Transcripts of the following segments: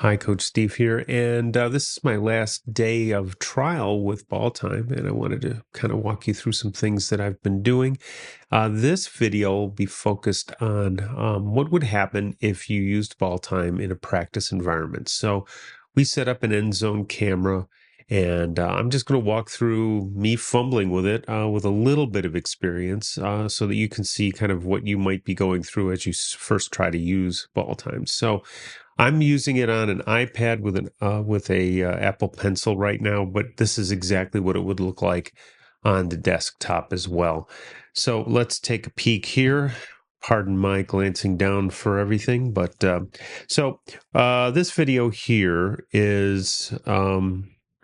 Hi, Coach Steve here, and this is my last day of trial with Balltime, and I wanted to kind of walk you through some things that I've been doing. This video will be focused on what would happen if you used Balltime in a practice environment. So we set up an end zone camera, and I'm just going to walk through me fumbling with it with a little bit of experience so that you can see kind of what you might be going through as you first try to use Balltime. So I'm using it on an iPad with a Apple Pencil right now, but this is exactly what it would look like on the desktop as well. So let's take a peek here. Pardon my glancing down for everything, but this video here is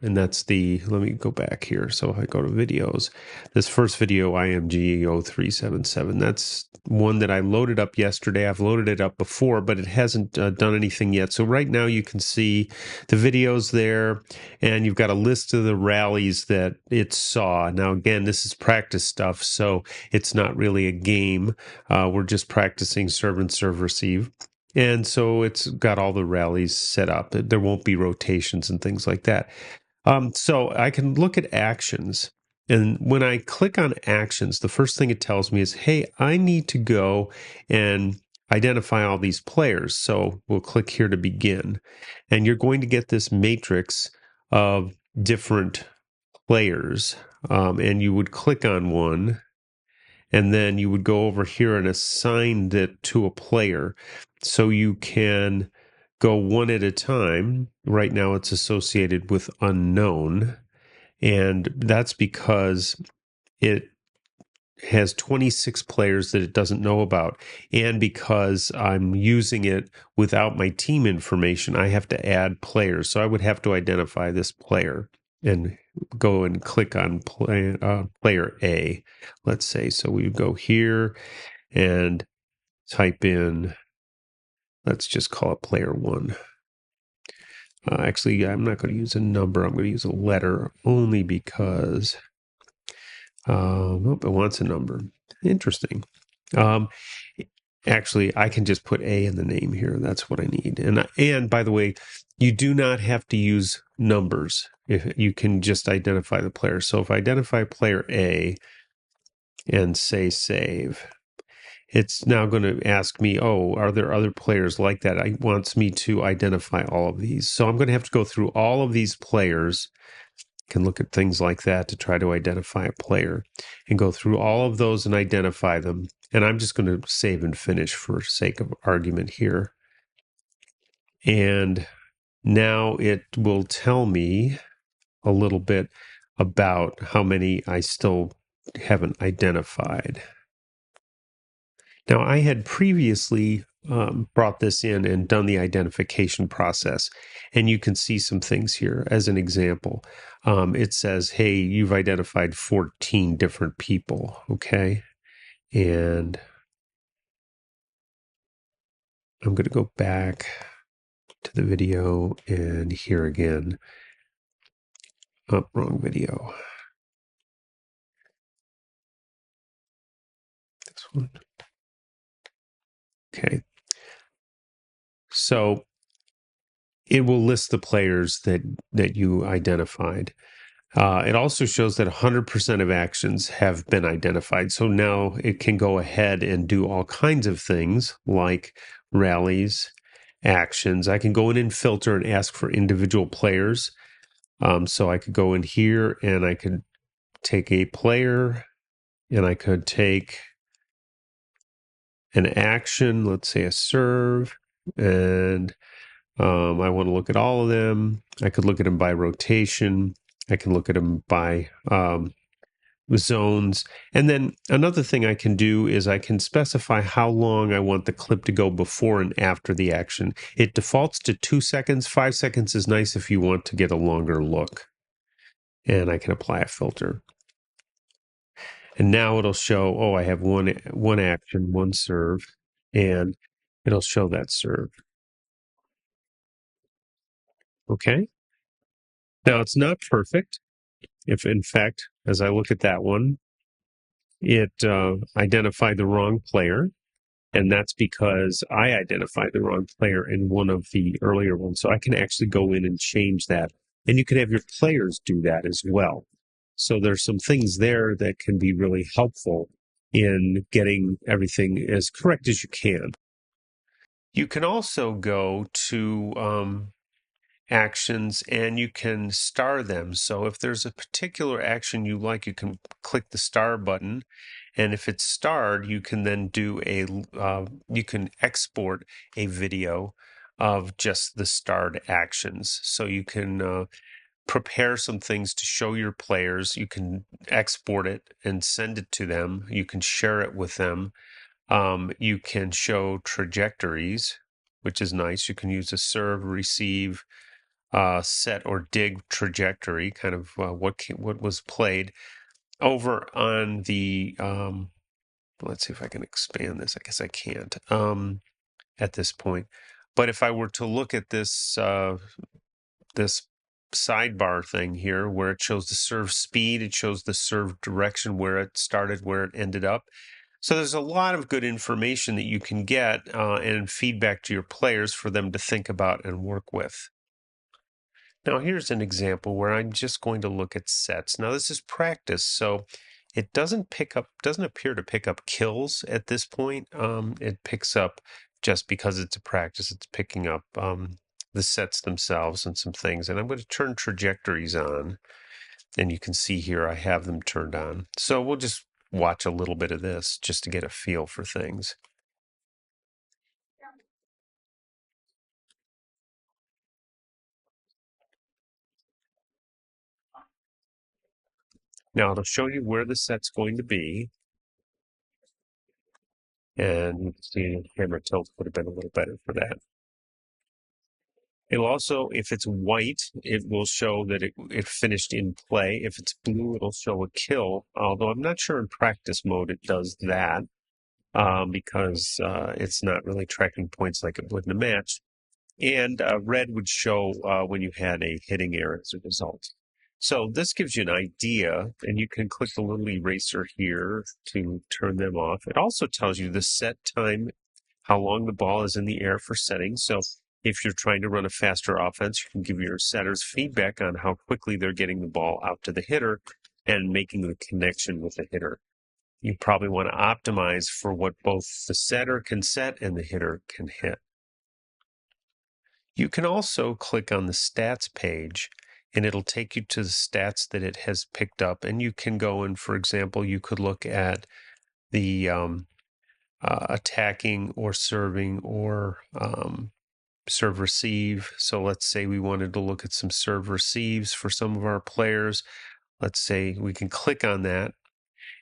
and that's let me go back here. So if I go to videos, this first video, IMG 0377, that's one that I loaded up yesterday. I've loaded it up before, but it hasn't done anything yet. So right now you can see the videos there, and you've got a list of the rallies that it saw. Now, again, this is practice stuff, so it's not really a game. We're just practicing serve and serve receive. And so it's got all the rallies set up. There won't be rotations and things like that. So I can look at actions. And when I click on actions, the first thing it tells me is, hey, I need to go and identify all these players. So we'll click here to begin. And you're going to get this matrix of different players. And you would click on one, and then you would go over here and assign it to a player. So you can go one at a time. Right now it's associated with unknown, and that's because it has 26 players that it doesn't know about. And because I'm using it without my team information, I have to add players. So I would have to identify this player and go and click on player A, let's say. So we would go here and type in, let's just call it player 1. Actually, I'm not going to use a number. I'm going to use a letter only because it wants a number. Interesting. Actually, I can just put A in the name here. That's what I need. And by the way, you do not have to use numbers. If you can just identify the player. So if I identify player A and say save, it's now going to ask me, oh, are there other players like that? It wants me to identify all of these. So I'm going to have to go through all of these players. Can look at things like that to try to identify a player and go through all of those and identify them. And I'm just going to save and finish for sake of argument here. And now it will tell me a little bit about how many I still haven't identified. Now, I had previously brought this in and done the identification process, and you can see some things here. As an example, it says, hey, you've identified 14 different people, okay? And I'm going to go back to the video and here again. Oh, wrong video. This one. Okay. So it will list the players that you identified. It also shows that 100% of actions have been identified. So now it can go ahead and do all kinds of things like rallies, actions. I can go in and filter and ask for individual players. So I could go in here and I could take a player and I could take an action, let's say a serve, and I want to look at all of them. I could look at them by rotation. I can look at them by zones. And then another thing I can do is I can specify how long I want the clip to go before and after the action. It defaults to 2 seconds. 5 seconds is nice if you want to get a longer look. And I can apply a filter. And now it'll show, oh, I have one action, one serve, and it'll show that serve. Okay. Now it's not perfect. If in fact, as I look at that one, it identified the wrong player. And that's because I identified the wrong player in one of the earlier ones. So I can actually go in and change that. And you can have your players do that as well. So there's some things there that can be really helpful in getting everything as correct as you can. You can also go to actions and you can star them. So if there's a particular action you like, you can click the star button. And if it's starred, you can then do you can export a video of just the starred actions. So you can prepare some things to show your players. You can export it and send it to them. You can share it with them. You can show trajectories, which is nice. You can use a serve, receive, set or dig trajectory, kind of what was played over on the. Let's see if I can expand this. I guess I can't at this point. But if I were to look at this sidebar thing here, where it shows the serve speed, it shows the serve direction, where it started, where it ended up. So there's a lot of good information that you can get and feedback to your players for them to think about and work with. Now here's an example where I'm just going to look at sets. Now this is practice, so it doesn't appear to pick up kills at this point. It picks up, just because it's a practice, it's picking up the sets themselves and some things. And I'm going to turn trajectories on, and you can see here I have them turned on. So we'll just watch a little bit of this just to get a feel for things. Now it'll show you where the set's going to be. And you can see the camera tilt would have been a little better for that. It'll also, if it's white, it will show that it finished in play. If it's blue, it'll show a kill. Although I'm not sure in practice mode it does that because it's not really tracking points like it would in a match. And red would show when you had a hitting error as a result. So this gives you an idea, and you can click the little eraser here to turn them off. It also tells you the set time, how long the ball is in the air for setting. So if you're trying to run a faster offense, you can give your setters feedback on how quickly they're getting the ball out to the hitter and making the connection with the hitter. You probably want to optimize for what both the setter can set and the hitter can hit. You can also click on the stats page, and it'll take you to the stats that it has picked up. And you can go and, for example, you could look at the attacking or serving or serve receive. So let's say we wanted to look at some serve receives for some of our players. Let's say we can click on that,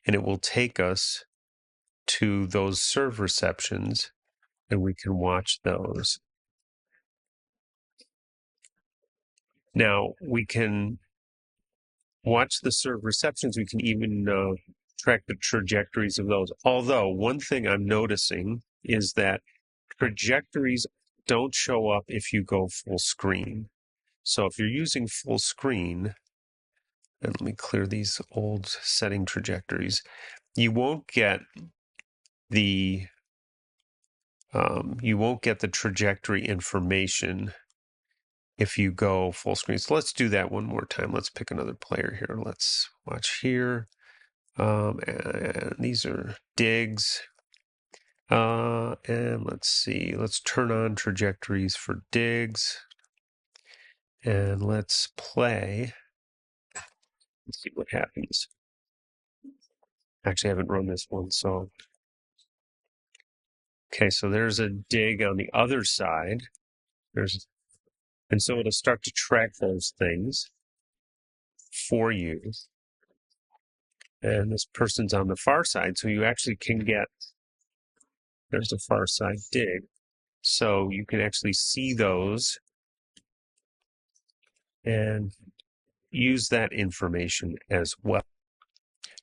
and it will take us to those serve receptions, and we can watch those. Now we can watch the serve receptions. We can even track the trajectories of those. Although one thing I'm noticing is that trajectories don't show up if you go full screen. So if you're using full screen, and let me clear these old setting trajectories, you won't get the trajectory information if you go full screen. So let's do that one more time. Let's pick another player here. Let's watch here. And these are digs. And let's see. Let's turn on trajectories for digs. And let's play. Let's see what happens. Actually, I haven't run this one, so. Okay, so there's a dig on the other side. And so it'll start to track those things for you. And this person's on the far side, so you actually can get, there's a far side dig. So you can actually see those and use that information as well.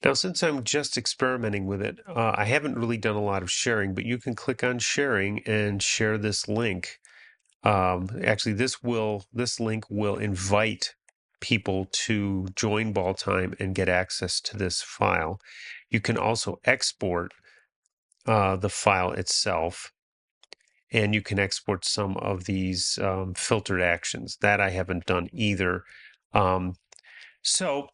Now, since I'm just experimenting with it, I haven't really done a lot of sharing, but you can click on sharing and share this link. Actually, this link will invite people to join Balltime and get access to this file. You can also export the file itself, and you can export some of these filtered actions. That I haven't done either. So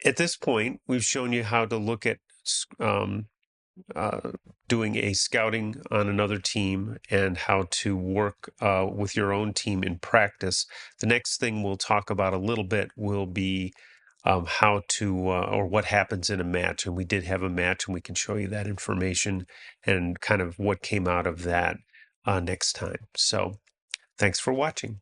at this point, we've shown you how to look at um, uh, doing a scouting on another team and how to work with your own team in practice. The next thing we'll talk about a little bit will be how to or what happens in a match. And we did have a match, and we can show you that information and kind of what came out of that next time. So thanks for watching.